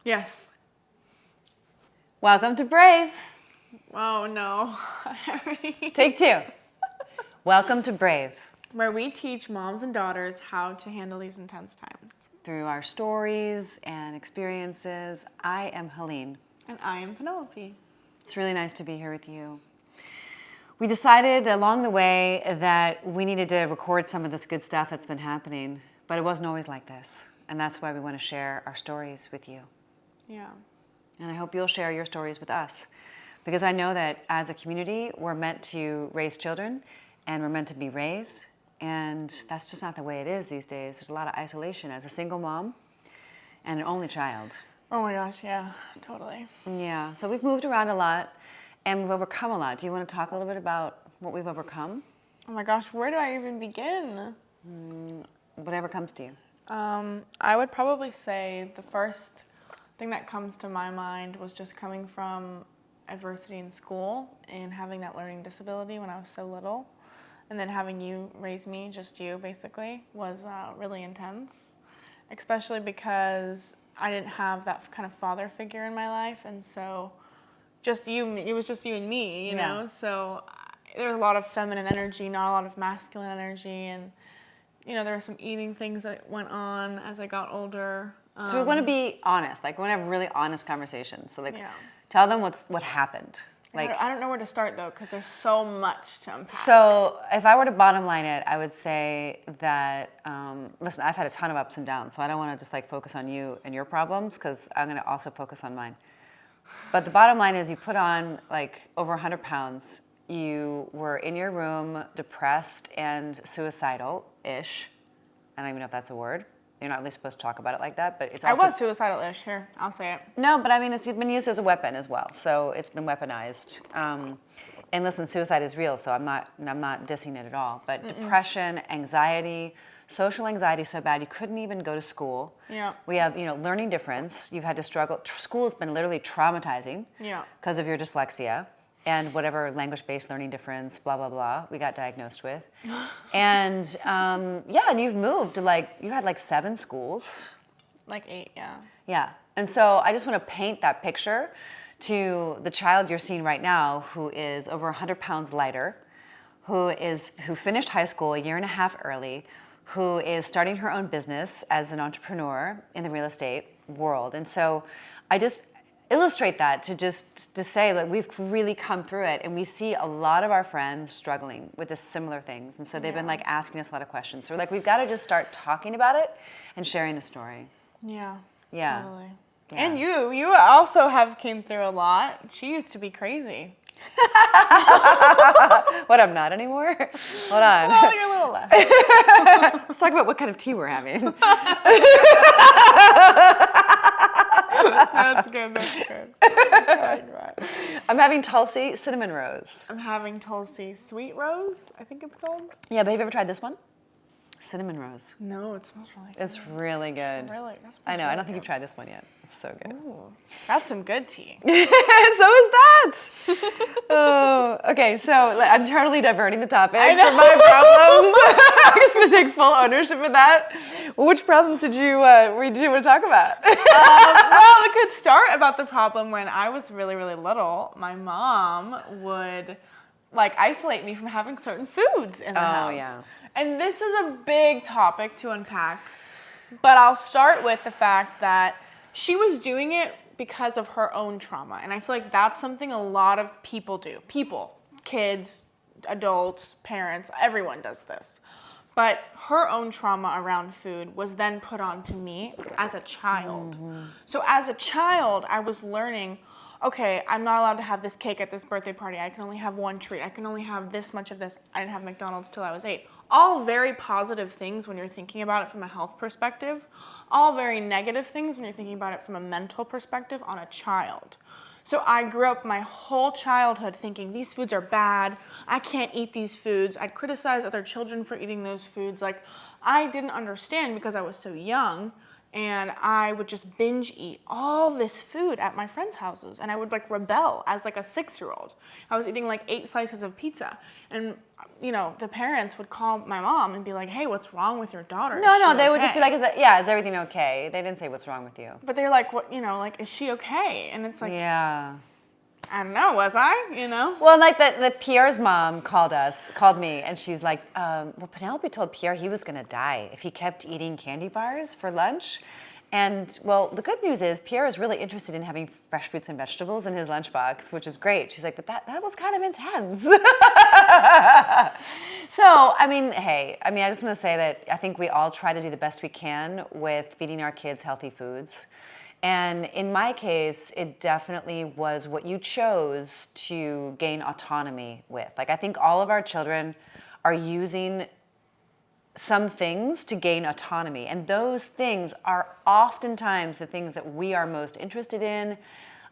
Yes. Welcome to Brave. Oh, no. Take two. Welcome to Brave. Where we teach moms and daughters how to handle these intense times. Through our stories and experiences, I am Helene. And I am Penelope. It's really nice to be here with you. We decided along the way that we needed to record some of this good stuff that's been happening, but it wasn't always like this. And that's why we want to share our stories with you. Yeah. And I hope you'll share your stories with us. Because I know that as a community, we're meant to raise children and we're meant to be raised. And that's just not the way it is these days. There's a lot of isolation as a single mom and an only child. Oh my gosh, yeah, totally. Yeah, so we've moved around a lot and we've overcome a lot. Do you want to talk a little bit about what we've overcome? Oh my gosh, where do I even begin? Whatever comes to you. I would probably say the first thing that comes to my mind was just coming from adversity in school and having that learning disability when I was so little. And then having you raise me, just you basically, was really intense. Especially because I didn't have that kind of father figure in my life. And so just you, it was just you and me, you know? So there was a lot of feminine energy, not a lot of masculine energy. And, you know, there were some eating things that went on as I got older. So we want to be honest, like we want to have really honest conversations. So like, Yeah. tell them what happened. Like, I don't know where to start though, because there's so much to unpack. So if I were to bottom line it, I would say that, listen, I've had a ton of ups and downs, so I don't want to just like focus on you and your problems, because I'm going to also focus on mine. But the bottom line is you put on like over 100 pounds. You were in your room, depressed and suicidal-ish. I don't even know if that's a word. You're not really supposed to talk about it like that, but it's also... I was suicidal-ish, here, I'll say it. No, but I mean, it's been used as a weapon as well, so it's been weaponized. And listen, suicide is real, so I'm not dissing it at all. But depression, anxiety, social anxiety so bad you couldn't even go to school. Yeah. We have, learning difference. You've had to struggle. School has been literally traumatizing. Yeah. Because of your dyslexia and whatever language-based learning difference, blah, blah, blah, we got diagnosed with. And and you've moved to you had like 7 schools. Like 8, yeah. Yeah, and so I just want to paint that picture to the child you're seeing right now who is over 100 pounds lighter, who finished high school a year and a half early, who is starting her own business as an entrepreneur in the real estate world. And so I just illustrate that to say that we've really come through it, and we see a lot of our friends struggling with the similar things. And so they've been asking us a lot of questions. So we're we've got to just start talking about it and sharing the story. Yeah. Yeah. Totally. Yeah. And you also have came through a lot. She used to be crazy. What, I'm not anymore? Hold on. Well, you're a little less. Let's talk about what kind of tea we're having. That's good. Right. I'm having Tulsi Cinnamon Rose. I'm having Tulsi Sweet Rose, I think it's called. Yeah, but have you ever tried this one? Cinnamon Rose. No, it smells really good. It's really good. Really? I know, I don't think you've tried this one yet. It's so good. Ooh, that's some good tea. So is that. Oh, okay, so I'm totally diverting the topic from my problems. I'm just going to take full ownership of that. Which problems did you want to talk about? Well, we could start about the problem when I was really, really little. My mom would isolate me from having certain foods in the house. Oh, yeah. And this is a big topic to unpack, but I'll start with the fact that she was doing it because of her own trauma. And I feel like that's something a lot of people do. People, kids, adults, parents, everyone does this. But her own trauma around food was then put onto me as a child. So as a child, I was learning, okay, I'm not allowed to have this cake at this birthday party. I can only have one treat. I can only have this much of this. I didn't have McDonald's till I was 8. All very positive things when you're thinking about it from a health perspective. All very negative things when you're thinking about it from a mental perspective on a child. So I grew up my whole childhood thinking these foods are bad. I can't eat these foods. I'd criticize other children for eating those foods. I didn't understand because I was so young and I would just binge eat all this food at my friends' houses, and I would like rebel as like a 6-year-old. I was eating like 8 slices of pizza, and the parents would call my mom and be like, "Hey, what's wrong with your daughter? No, they would just be like, is everything okay? They didn't say what's wrong with you. But they're like, what, like, is she okay? And it's like, Yeah. I don't know, was I? Well, like the Pierre's mom called me, and she's like, well, Penelope told Pierre he was gonna die if he kept eating candy bars for lunch. And well, the good news is Pierre is really interested in having fresh fruits and vegetables in his lunchbox, which is great. She's like, but that was kind of intense. So, I just want to say that I think we all try to do the best we can with feeding our kids healthy foods. And in my case, it definitely was what you chose to gain autonomy with. Like, I think all of our children are using some things to gain autonomy. And those things are oftentimes the things that we are most interested in,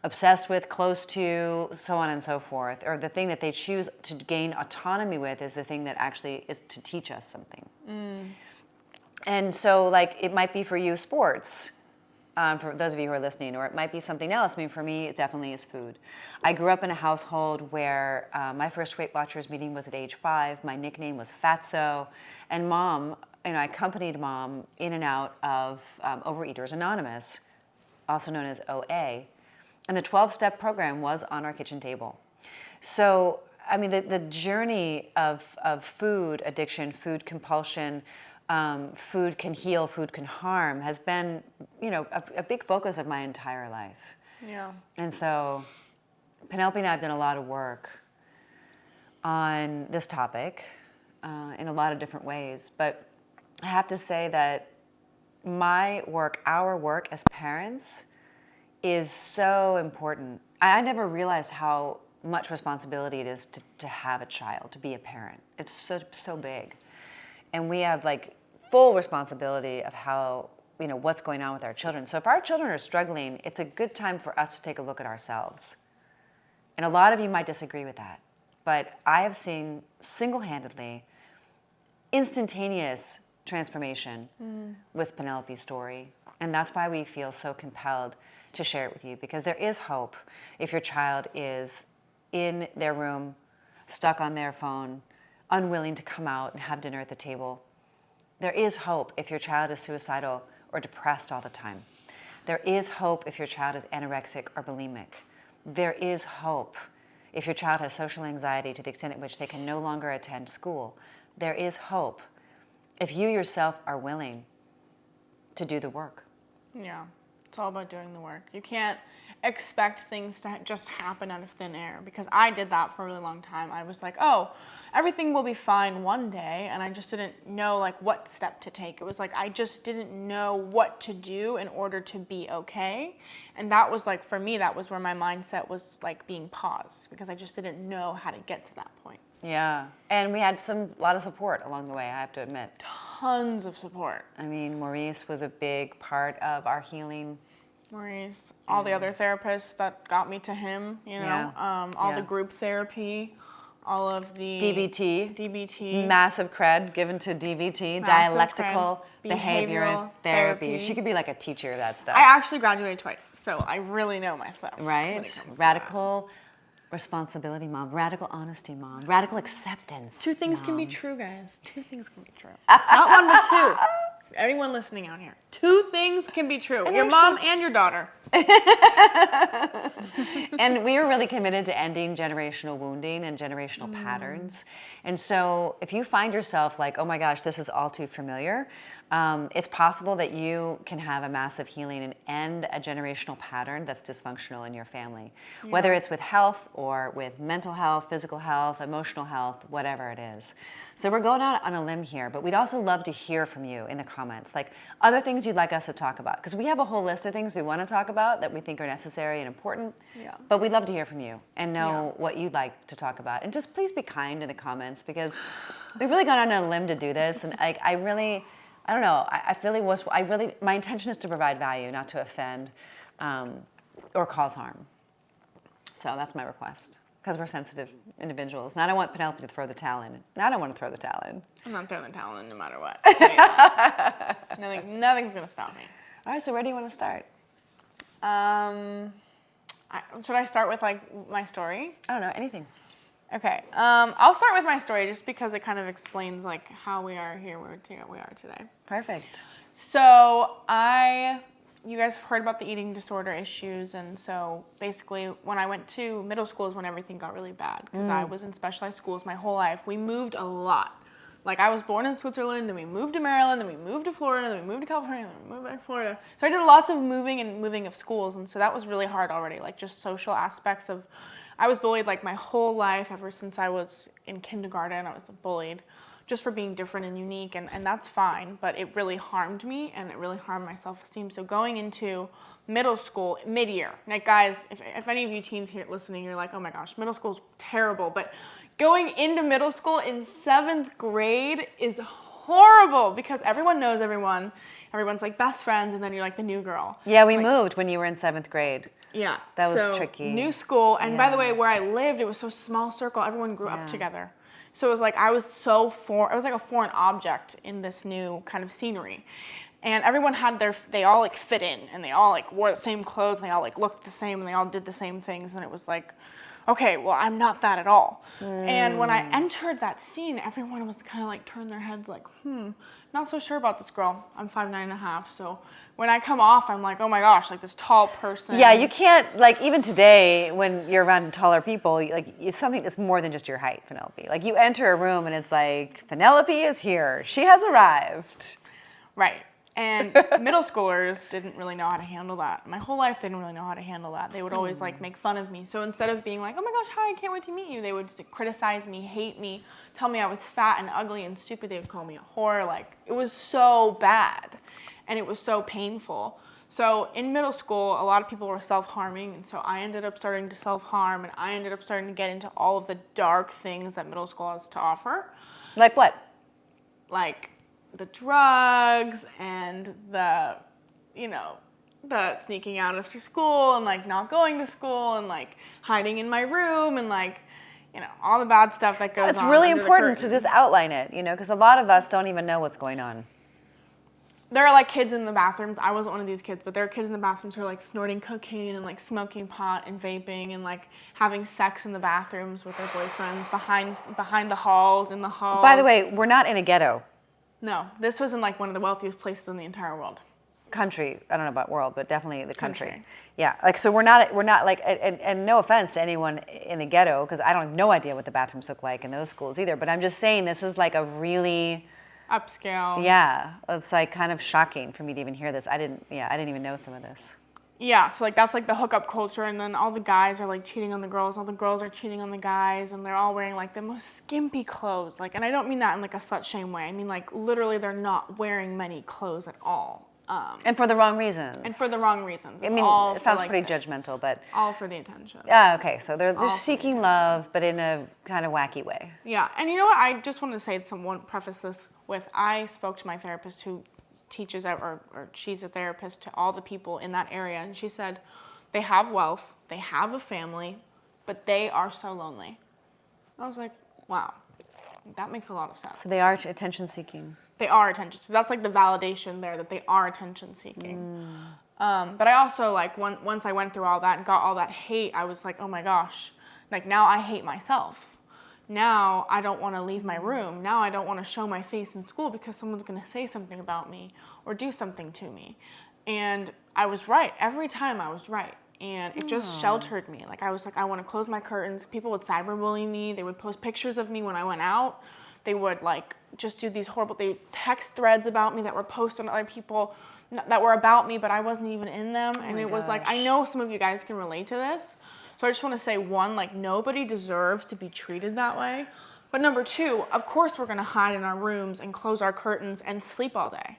obsessed with, close to, so on and so forth. Or the thing that they choose to gain autonomy with is the thing that actually is to teach us something. And so, like, it might be for you sports. For those of you who are listening, or it might be something else. For me, it definitely is food. I grew up in a household where my first Weight Watchers meeting was at age 5. My nickname was Fatso, and Mom, I accompanied Mom in and out of Overeaters Anonymous, also known as OA, and the 12-step program was on our kitchen table. So, the journey of food addiction, food compulsion, food can heal, food can harm, has been, a big focus of my entire life. Yeah. And so Penelope and I have done a lot of work on this topic in a lot of different ways. But I have to say that our work as parents is so important. I never realized how much responsibility it is to have a child, to be a parent. It's so big. And we have like full responsibility of how, what's going on with our children. So if our children are struggling, it's a good time for us to take a look at ourselves. And a lot of you might disagree with that. But I have seen single-handedly instantaneous transformation with Penelope's story. And that's why we feel so compelled to share it with you, because there is hope if your child is in their room, stuck on their phone, unwilling to come out and have dinner at the table. There is hope if your child is suicidal or depressed all the time. There is hope if your child is anorexic or bulimic. There is hope if your child has social anxiety to the extent at which they can no longer attend school. There is hope if you yourself are willing to do the work. Yeah, it's all about doing the work. You can't expect things to just happen out of thin air, because I did that for a really long time. I was like, oh, everything will be fine one day, and I just didn't know like what step to take. It was like I just didn't know what to do in order to be okay. And that was like, for me, that was where my mindset was like being paused, because I just didn't know how to get to that point. Yeah, and we had a lot of support along the way, I have to admit. Tons of support. Maurice was a big part of our healing. Maurice, all the other therapists that got me to him, all the group therapy, all of the DBT. Massive cred given to DBT, dialectical behavioral therapy. She could be like a teacher of that stuff. I actually graduated twice, so I really know my stuff. Right? Radical responsibility mom, radical honesty mom, radical acceptance. 2 things can be true, guys. 2 things can be true. Not 1 but 2. Anyone listening out here, 2 things can be true. Your mom and your daughter. And we are really committed to ending generational wounding and generational patterns. And so if you find yourself like, oh my gosh, this is all too familiar, it's possible that you can have a massive healing and end a generational pattern that's dysfunctional in your family, whether it's with health or with mental health, physical health, emotional health, whatever it is. So we're going out on a limb here, but we'd also love to hear from you in the comments, like other things you'd like us to talk about, because we have a whole list of things we want to talk about that we think are necessary and important, but we'd love to hear from you and know what you'd like to talk about. And just please be kind in the comments, because we've really gone on a limb to do this, and I don't know. My intention is to provide value, not to offend or cause harm. So that's my request, because we're sensitive individuals. And I don't want Penelope to throw the towel in. And I don't want to throw the towel in. I'm not throwing the towel in no matter what. Nothing's going to stop me. All right, so where do you want to start? Should I start with like my story? I don't know, anything. Okay. I'll start with my story just because it kind of explains like how we are here where we are today. Perfect. So you guys have heard about the eating disorder issues, and so basically when I went to middle school is when everything got really bad because I was in specialized schools my whole life. We moved a lot. Like I was born in Switzerland, then we moved to Maryland, then we moved to Florida, then we moved to California, then we moved back to Florida. So I did lots of moving of schools, and so that was really hard already. Like just social aspects of, I was bullied like my whole life ever since I was in kindergarten. I was bullied just for being different and unique, and that's fine, but it really harmed me and it really harmed my self-esteem. So going into middle school, mid-year, like guys, if any of you teens here listening, you're like, oh my gosh, middle school's terrible, but going into middle school in 7th grade is horrible because everyone knows everyone. Everyone's like best friends, and then you're like the new girl. Yeah, we moved when you were in 7th grade. Yeah. That was tricky. New school, and by the way, where I lived, it was so small circle. Everyone grew up together. So it was like I was like a foreign object in this new kind of scenery. And everyone had they all like fit in, and they all like wore the same clothes, and they all like looked the same, and they all did the same things, and it was like, okay, well, I'm not that at all. And when I entered that scene, everyone was kind of like turned their heads like, not so sure about this girl. I'm 5'9.5", so when I come off, I'm like, oh my gosh, like this tall person. Yeah, you can't, like even today when you're around taller people, like it's something that's more than just your height, Penelope. Like you enter a room and it's like, Penelope is here. She has arrived. Right. And middle schoolers didn't really know how to handle that. My whole life, they didn't really know how to handle that. They would always like make fun of me. So instead of being like, oh my gosh, hi, I can't wait to meet you, they would just criticize me, hate me, tell me I was fat and ugly and stupid. They would call me a whore. Like it was so bad and it was so painful. So in middle school, a lot of people were self-harming. And so I ended up starting to self-harm, and I ended up starting to get into all of the dark things that middle school has to offer. Like what? Like the drugs and the sneaking out after school and like not going to school and like hiding in my room and like, all the bad stuff that goes on. It's really important to just outline it, because a lot of us don't even know what's going on. There are like kids in the bathrooms. I wasn't one of these kids, but there are kids in the bathrooms who are like snorting cocaine and like smoking pot and vaping and like having sex in the bathrooms with their boyfriends behind the halls, in the halls. By the way, we're not in a ghetto. No, this was in like one of the wealthiest places in the entire world. Country, I don't know about world, but definitely the country. Yeah, like so we're not like, and no offense to anyone in the ghetto, because I don't have no idea what the bathrooms look like in those schools either, but I'm just saying this is like a really upscale. Yeah, it's like kind of shocking for me to even hear this. I didn't even know some of this. Yeah, so like that's like the hookup culture, and then all the guys are like cheating on the girls, all the girls are cheating on the guys, and they're all wearing like the most skimpy clothes. Like, and I don't mean that in like a slut shame way. I mean like literally they're not wearing many clothes at all. And for the wrong reasons. And for the wrong reasons. I mean, it sounds like pretty judgmental, but all for the attention. Okay, so they're seeking love, but in a kind of wacky way. Yeah, and you know what? I just want to say, preface this with, I spoke to my therapist who teaches or she's a therapist to all the people in that area, and she said they have wealth, they have a family, but they are so lonely. I was like, wow, that makes a lot of sense. So they are attention seeking. They are attention. So that's like the validation there that they are attention seeking. But I also like once I went through all that and got all that hate, I was like, oh my gosh, like now I hate myself. Now I don't want to leave my room. Now I don't want to show my face in school because someone's going to say something about me or do something to me. And I was right. Every time I was right. And it just sheltered me. Like I was like, I want to close my curtains. People would cyberbully me. They would post pictures of me when I went out. They would like just do these horrible, they text threads about me that were posted on other people that were about me, but I wasn't even in them. And it was like, I know some of you guys can relate to this. So I just want to say, one, like nobody deserves to be treated that way. But number two, of course we're going to hide in our rooms and close our curtains and sleep all day.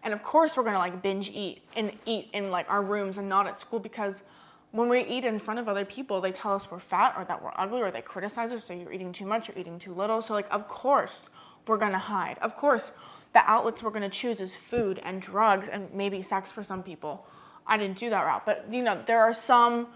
And of course we're going to like binge eat in like our rooms and not at school, because when we eat in front of other people, they tell us we're fat or that we're ugly, or they criticize us, so you're eating too much, you're eating too little. So like, of course we're going to hide. Of course the outlets we're going to choose is food and drugs and maybe sex for some people. I didn't do that route, but there are some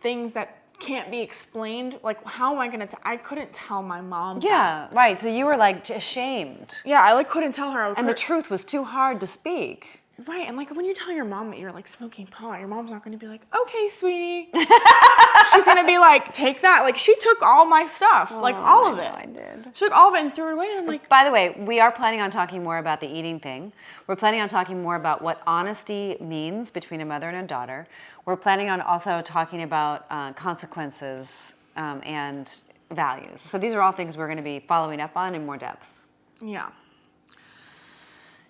things that can't be explained. Like, how am I going to I couldn't tell my mom. Yeah, right. So you were like ashamed. Yeah, I like couldn't tell her. And the truth was too hard to speak. Right, and like when you tell your mom that you're like smoking pot, your mom's not gonna be like, okay, sweetie. She's gonna be like, take that. Like she took all my stuff, like all of it. I did. She took all of it and threw it away. And I'm like, By the way, we are planning on talking more about the eating thing. We're planning on talking more about what honesty means between a mother and a daughter. We're planning on also talking about consequences and values. So these are all things we're going to be following up on in more depth. yeah.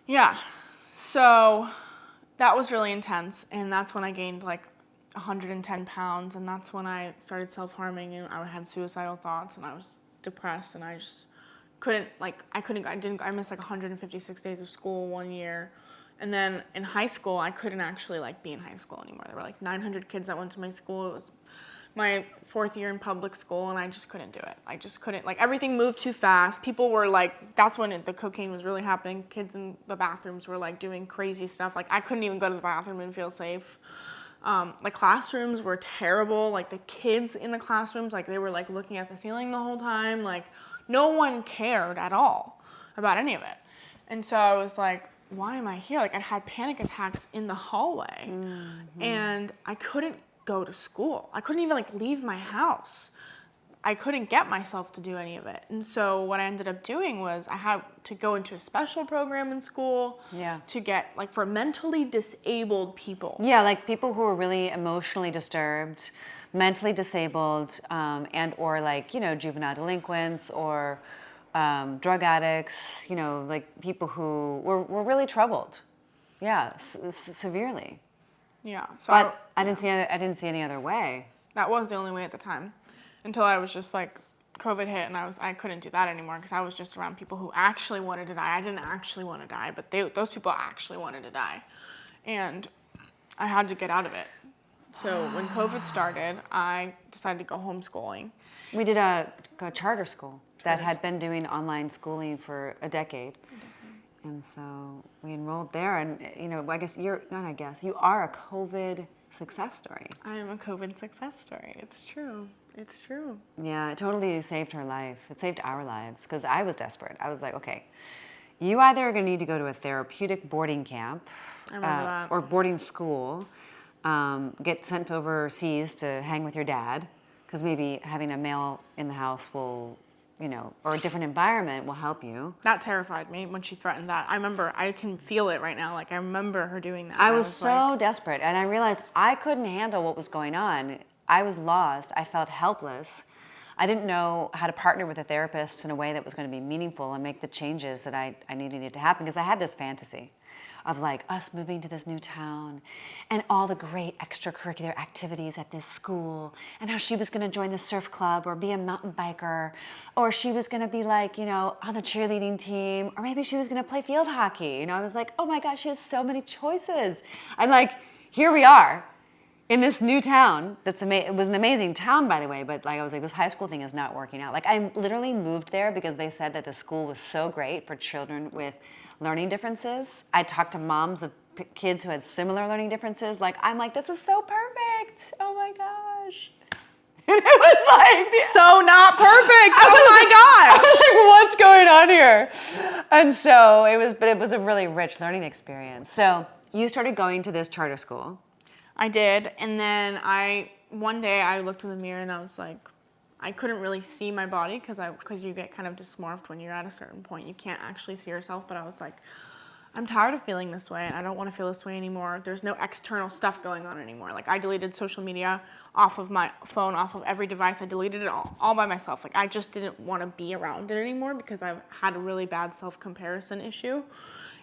Yeah. So that was really intense. And that's when I gained like 110 pounds. And that's when I started self-harming and I had suicidal thoughts and I was depressed and I just I missed like 156 days of school 1 year. And then in high school, I couldn't actually like be in high school anymore. There were like 900 kids that went to my school. It was my 4th year in public school and I just couldn't do it. I just couldn't, like everything moved too fast. People were like, that's when the cocaine was really happening. Kids in the bathrooms were like doing crazy stuff. Like I couldn't even go to the bathroom and feel safe. The classrooms were terrible. Like the kids in the classrooms, like they were like looking at the ceiling the whole time. Like no one cared at all about any of it. And so I was like, why am I here? Like I had panic attacks in the hallway and I couldn't go to school. I couldn't even like leave my house. I couldn't get myself to do any of it. And so what I ended up doing was I had to go into a special program in school to get like for mentally disabled people. Yeah, like people who are really emotionally disturbed, mentally disabled, and or like, you know, juvenile delinquents or drug addicts, you know, like people who were really troubled. Yeah, severely. Yeah. So But I didn't see any other way. that was the only way at the time until I was just like COVID hit and I couldn't do that anymore because I was just around people who actually wanted to die. I didn't actually want to die, but those people actually wanted to die. And I had to get out of it. So when COVID started, I decided to go homeschooling. We did a charter school that had been doing online schooling for a decade. And so we enrolled there, and you know, you are a COVID success story. I am a COVID success story. It's true. It's true. Yeah, it totally saved her life. It saved our lives because I was desperate. I was like, okay, you either are going to need to go to a therapeutic boarding camp I remember that. or boarding school, get sent overseas to hang with your dad because maybe having a male in the house will, you know, or a different environment will help you. That terrified me when she threatened that. I remember, I can feel it right now. Like, I remember her doing that. I was so desperate, and I realized I couldn't handle what was going on. I was lost. I felt helpless. I didn't know how to partner with a therapist in a way that was going to be meaningful and make the changes that I needed to happen, because I had this fantasy of like us moving to this new town and all the great extracurricular activities at this school and how she was going to join the surf club or be a mountain biker, or she was going to be like, you know, on the cheerleading team, or maybe she was going to play field hockey. You know, I was like, oh my gosh, she has so many choices. And like, here we are in this new town. It was an amazing town, by the way, but like I was like, this high school thing is not working out. Like I literally moved there because they said that the school was so great for children with learning differences. I talked to moms of kids who had similar learning differences. Like, I'm like, this is so perfect. Oh my gosh. And it was like, so not perfect. Oh my gosh. I was like, what's going on here? And so it was a really rich learning experience. So you started going to this charter school. I did. And then one day I looked in the mirror and I was like, I couldn't really see my body because you get kind of dysmorphed when you're at a certain point. You can't actually see yourself, but I was like, I'm tired of feeling this way and I don't want to feel this way anymore. There's no external stuff going on anymore. Like I deleted social media off of my phone, off of every device. I deleted it all by myself. Like I just didn't want to be around it anymore because I've had a really bad self-comparison issue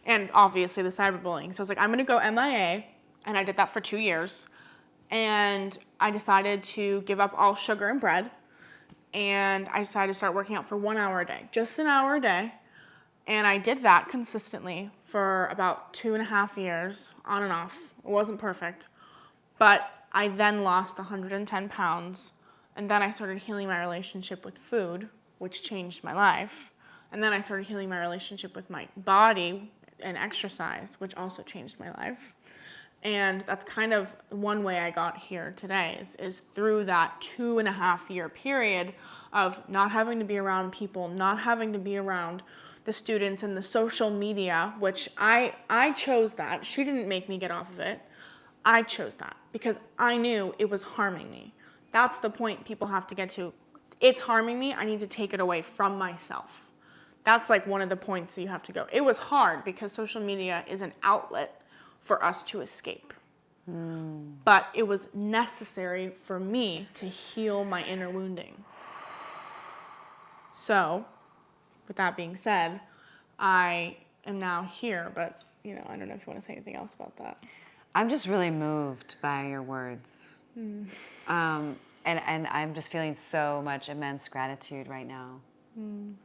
and obviously the cyberbullying. So I was like, I'm going to go MIA, and I did that for 2 years. And I decided to give up all sugar and bread. And I decided to start working out for 1 hour a day, just an hour a day. And I did that consistently for about 2.5 years, on and off. It wasn't perfect. But I then lost 110 pounds. And then I started healing my relationship with food, which changed my life. And then I started healing my relationship with my body and exercise, which also changed my life. And that's kind of one way I got here today is through that 2.5 year period of not having to be around people, not having to be around the students and the social media, which I chose that. She didn't make me get off of it. I chose that because I knew it was harming me. That's the point people have to get to. It's harming me. I need to take it away from myself. That's like one of the points that you have to go. It was hard because social media is an outlet for us to escape. But it was necessary for me to heal my inner wounding. So, with that being said, I am now here, but I don't know if you want to say anything else about that. I'm just really moved by your words. And I'm just feeling so much immense gratitude right now. And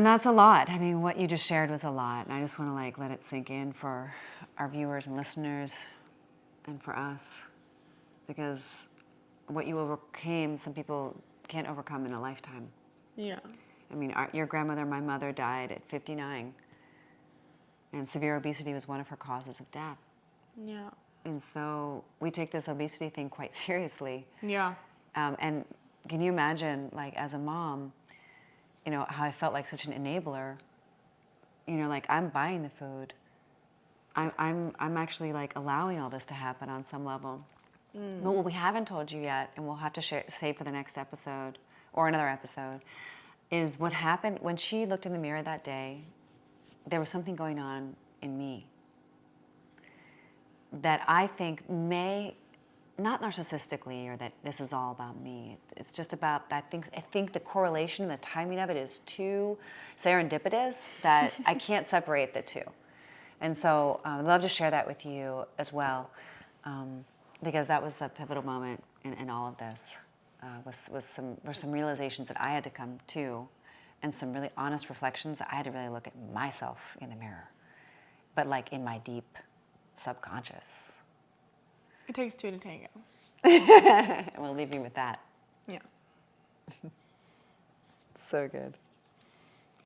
that's a lot. I mean, what you just shared was a lot. And I just want to let it sink in for our viewers and listeners and for us. Because what you overcame, some people can't overcome in a lifetime. Yeah. I mean, your grandmother, my mother, died at 59. And severe obesity was one of her causes of death. Yeah. And so we take this obesity thing quite seriously. Yeah. And can you imagine, as a mom, how I felt like such an enabler? I'm buying the food. I'm actually allowing all this to happen on some level. But what we haven't told you yet, and we'll have to save for the next episode or another episode, is what happened when she looked in the mirror that day. There was something going on in me that I think not narcissistically, or that this is all about me. It's just about, I think the correlation, the timing of it is too serendipitous that I can't separate the two. And so I'd love to share that with you as well, because that was a pivotal moment in all of this. Were some realizations that I had to come to, and some really honest reflections that I had to really look at myself in the mirror, but in my deep subconscious. It takes two to tango. And we'll leave you with that. Yeah. So good.